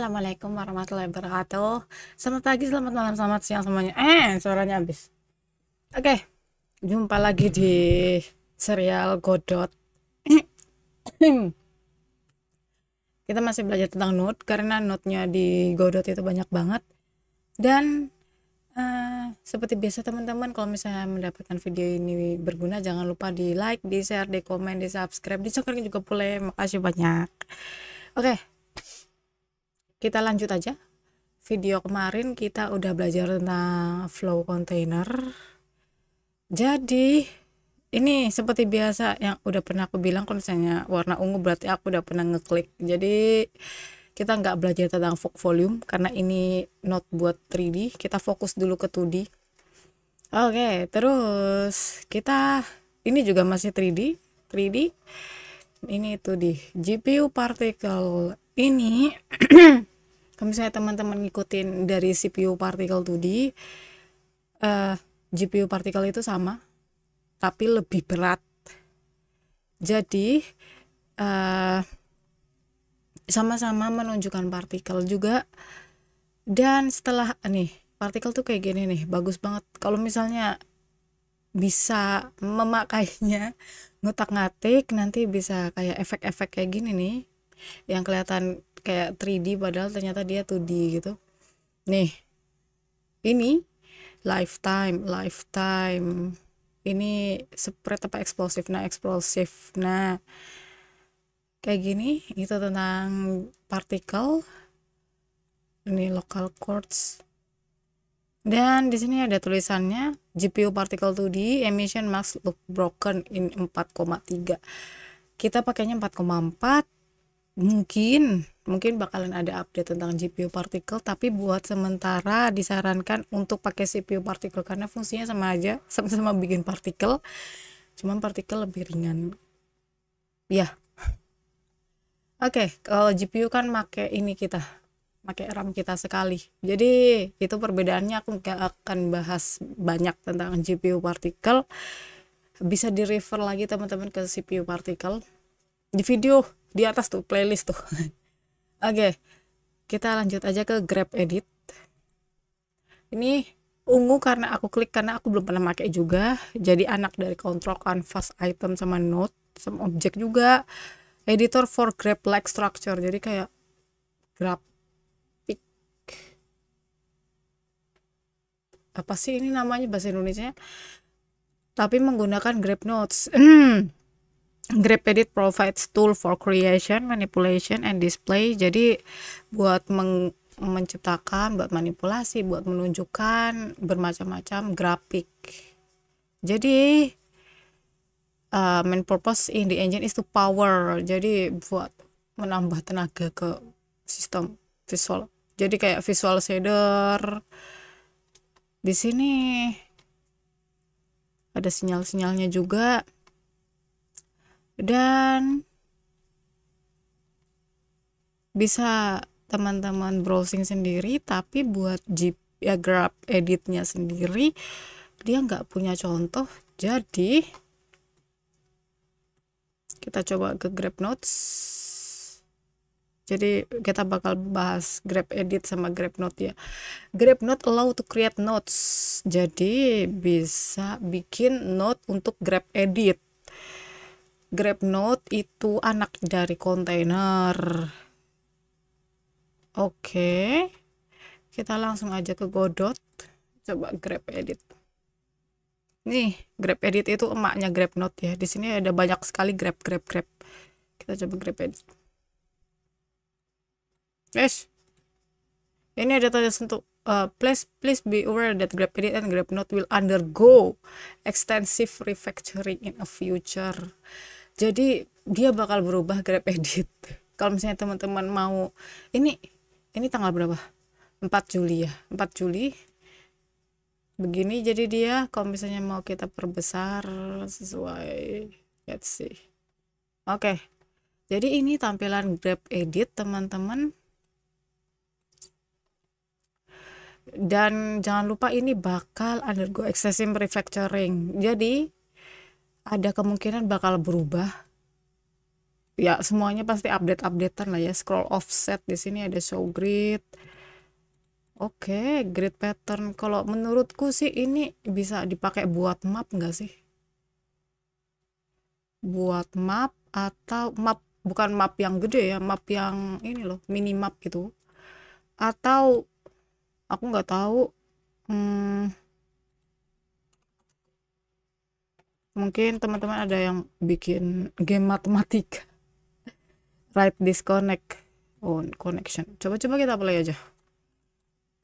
Assalamualaikum warahmatullahi wabarakatuh. Selamat pagi, selamat malam, selamat siang semuanya. Suaranya habis. Oke, jumpa lagi di serial Godot. Kita masih belajar tentang note karena note-nya di Godot itu banyak banget. Dan seperti biasa teman-teman, kalau misalnya mendapatkan video ini berguna, jangan lupa di like, di share, di komen, di subscribe, di subscribe juga boleh. Makasih banyak. Oke, kita lanjut aja. Video kemarin kita udah belajar tentang flow container. Jadi ini seperti biasa yang udah pernah aku bilang, kalau misalnya warna ungu berarti aku udah pernah ngeklik. Jadi kita nggak belajar tentang fog volume karena ini not buat 3D. Kita fokus dulu ke 2D. Oke, terus kita ini juga masih 3D. Ini 2D. GPU particle ini kalau misalnya teman-teman ngikutin dari CPU particle 2D, GPU particle itu sama tapi lebih berat. Jadi sama-sama menunjukkan partikel juga. Dan setelah nih partikel tuh kayak gini nih, bagus banget kalau misalnya bisa memakainya ngutak-ngatik, nanti bisa kayak efek-efek kayak gini nih yang kelihatan kayak 3D padahal ternyata dia 2D gitu. Nih, ini lifetime ini spread apa eksplosif. Nah kayak gini itu tentang partikel. Ini local quartz, dan di sini ada tulisannya GPU particle 2D emission must look broken in 4,3. kita pakainya 4,4. mungkin bakalan ada update tentang GPU particle, tapi buat sementara disarankan untuk pakai CPU particle karena fungsinya sama aja, sama-sama bikin partikel, cuman partikel lebih ringan ya. Oke, kalau GPU kan pakai ini, kita pakai RAM kita sekali, jadi itu perbedaannya. Aku nggak akan bahas banyak tentang GPU particle, bisa di refer lagi teman-teman ke CPU particle di video di atas tuh, playlist tuh. Oke, kita lanjut aja ke grab edit. Ini ungu karena aku klik, karena aku belum pernah pakai juga, jadi anak dari control canvas item sama node sama objek juga. Editor for graph like structure, jadi kayak graphic, apa sih ini namanya bahasa Indonesia, tapi menggunakan graph nodes. Graph edit provides tool for creation, manipulation, and display. Jadi buat menciptakan, buat manipulasi, buat menunjukkan bermacam-macam grafik. Jadi main purpose in the engine is to power, jadi buat menambah tenaga ke sistem visual. Jadi kayak visual shader. Di sini ada sinyal-sinyalnya juga, dan bisa teman-teman browsing sendiri. Tapi buat graph editnya sendiri dia nggak punya contoh, jadi kita coba ke graph nodes. Jadi kita bakal bahas graph edit sama graph node ya. Graph node allow to create nodes, jadi bisa bikin node untuk graph edit. Graph node itu anak dari kontainer. Oke, kita langsung aja ke Godot, coba graph edit. Nih, graph edit itu emaknya graph node ya. Di sini ada banyak sekali graph. Kita coba graph edit. Yes, ini ada tanda sentuh. Please be aware that graph edit and graph node will undergo extensive refactoring in a future. Jadi dia bakal berubah graph edit. Kalau misalnya teman-teman mau, ini tanggal berapa? 4 Juli ya. 4 Juli. Begini jadi dia, kalau misalnya mau kita perbesar sesuai, let's see. Oke. Jadi ini tampilan graph edit teman-teman. Dan jangan lupa ini bakal undergo excessive refactoring, jadi ada kemungkinan bakal berubah Ya semuanya pasti updatean lah ya. Scroll offset, di sini ada show grid. Oke, grid pattern. Kalau menurutku sih ini bisa dipakai buat map nggak sih? Buat map atau map, bukan map yang gede ya, map yang ini loh, mini map gitu. Atau aku nggak tahu. Hmm, mungkin teman-teman ada yang bikin game matematika. Right disconnect. Oh, connection. Coba-coba kita play aja.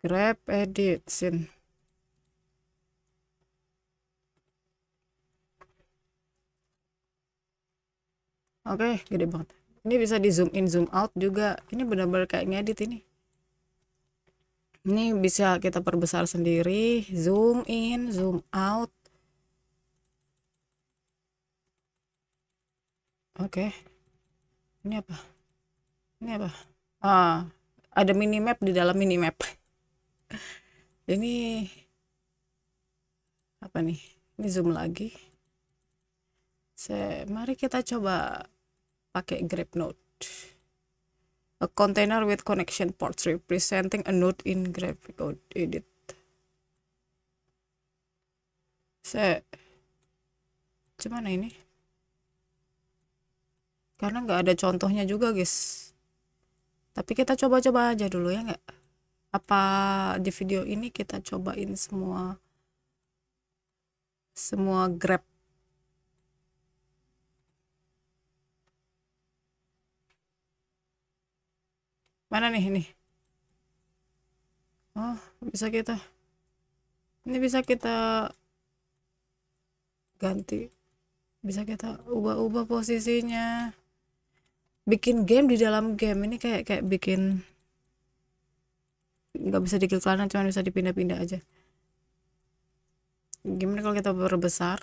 Grab edit scene. Oke, gede banget. Ini bisa di zoom in, zoom out juga. Ini benar-benar kayak ngedit ini. Ini bisa kita perbesar sendiri, zoom in, zoom out. Oke. Ini apa? Ini apa? Ah, ada minimap di dalam minimap. Ini apa nih? Ini zoom lagi. Mari kita coba pakai grab node. A container with connection ports representing a node in graphic code edit. Gimana ini? Karena nggak ada contohnya juga, guys. Tapi kita coba-coba aja dulu ya nggak? Apa di video ini kita cobain semua grab. Mana nih ini? Oh, bisa kita. Ini bisa kita ganti. Bisa kita ubah-ubah posisinya. Bikin game di dalam game ini kayak bikin, nggak bisa diklik kanan, cuma bisa dipindah-pindah aja. Gimana kalau kita perbesar?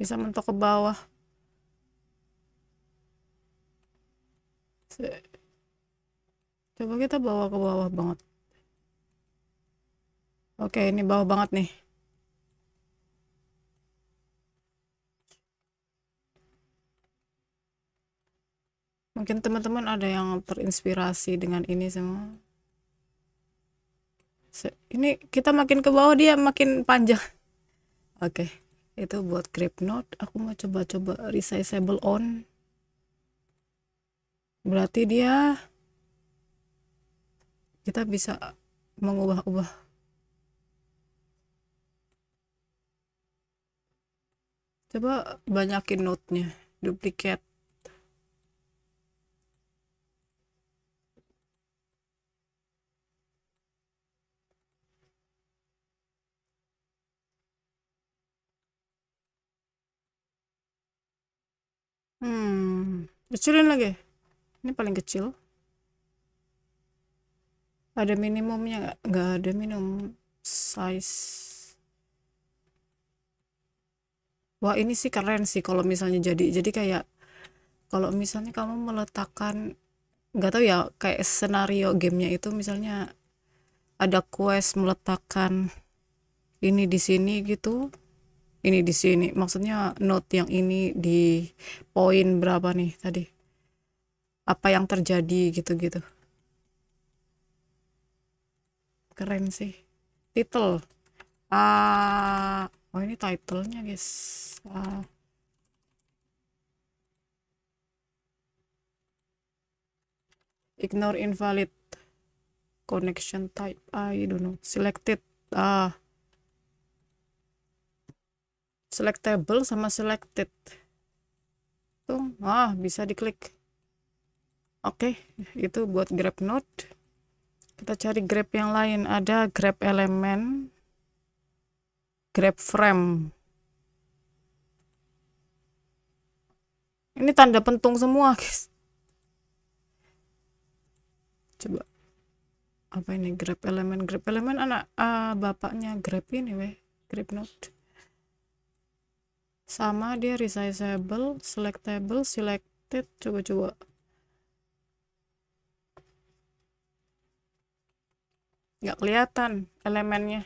Bisa mentok ke bawah. Coba kita bawa ke bawah banget. Oke, ini bawah banget nih. Mungkin teman-teman ada yang terinspirasi dengan ini semua. Ini kita makin ke bawah dia makin panjang. Oke, itu buat grab node. Aku mau coba-coba resizable on. Berarti kita bisa mengubah-ubah. Coba banyakin node-nya, duplicate. Kecilin lagi. Ini paling kecil. Ada minimumnya nggak? Nggak ada minimum size. Wah, ini sih keren sih kalau misalnya jadi kayak, kalau misalnya kamu meletakkan, nggak tahu ya, kayak senario gamenya itu misalnya ada quest meletakkan ini di sini gitu, ini di sini, maksudnya note yang ini di poin berapa nih tadi, apa yang terjadi gitu-gitu. Keren sih. Title. Oh ini titlenya, guys. Ignore invalid connection type. I don't know. Selected. Selectable sama selected. Tuh, bisa diklik. Oke, itu buat grab node. Kita cari grab yang lain. Ada grab element, grab frame. Ini tanda pentung semua, guys. Coba. Apa ini grab element? Grab element anak bapaknya grab ini weh. Grab node. Sama dia resizable, selectable, selected. Coba-coba. Nggak kelihatan elemennya.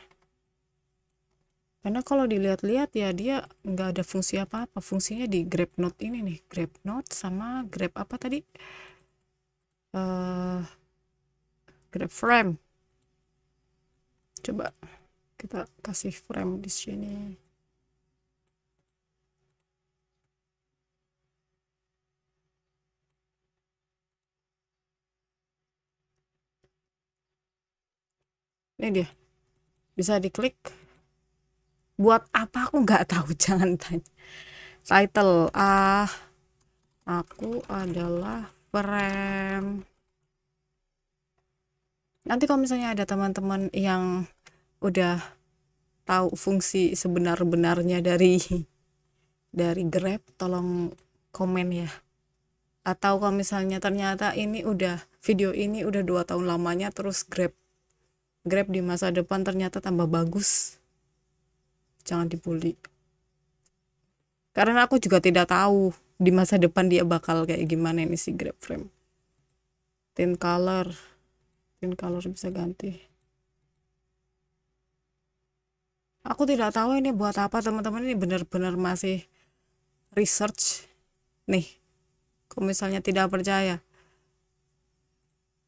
karena kalau dilihat-lihat ya dia nggak ada fungsi apa-apa. Fungsinya di Grab Note ini nih, Grab Note sama Grab apa tadi, eh Grab Frame. Coba kita kasih frame di sini. Ini dia, bisa diklik. Buat apa aku nggak tahu, jangan tanya. Title, aku adalah frame. Nanti kalau misalnya ada teman-teman yang udah tahu fungsi sebenar-benarnya dari Grab, tolong komen ya. Atau kalau misalnya ternyata ini udah video ini udah 2 tahun lamanya, terus Grab di masa depan ternyata tambah bagus, jangan dibully, karena aku juga tidak tahu di masa depan dia bakal kayak gimana ini si Grab Frame. Tint color bisa ganti. Aku tidak tahu ini buat apa teman-teman, ini benar-benar masih research nih. Kalau misalnya tidak percaya,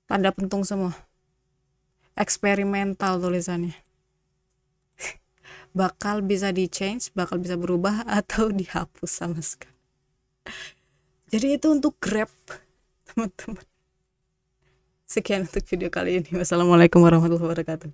tanda pentung semua, eksperimental tulisannya. Bakal bisa di change, bakal bisa berubah atau dihapus sama sekali. Jadi itu untuk Grab teman-teman. Sekian untuk video kali ini. Wassalamualaikum warahmatullahi wabarakatuh.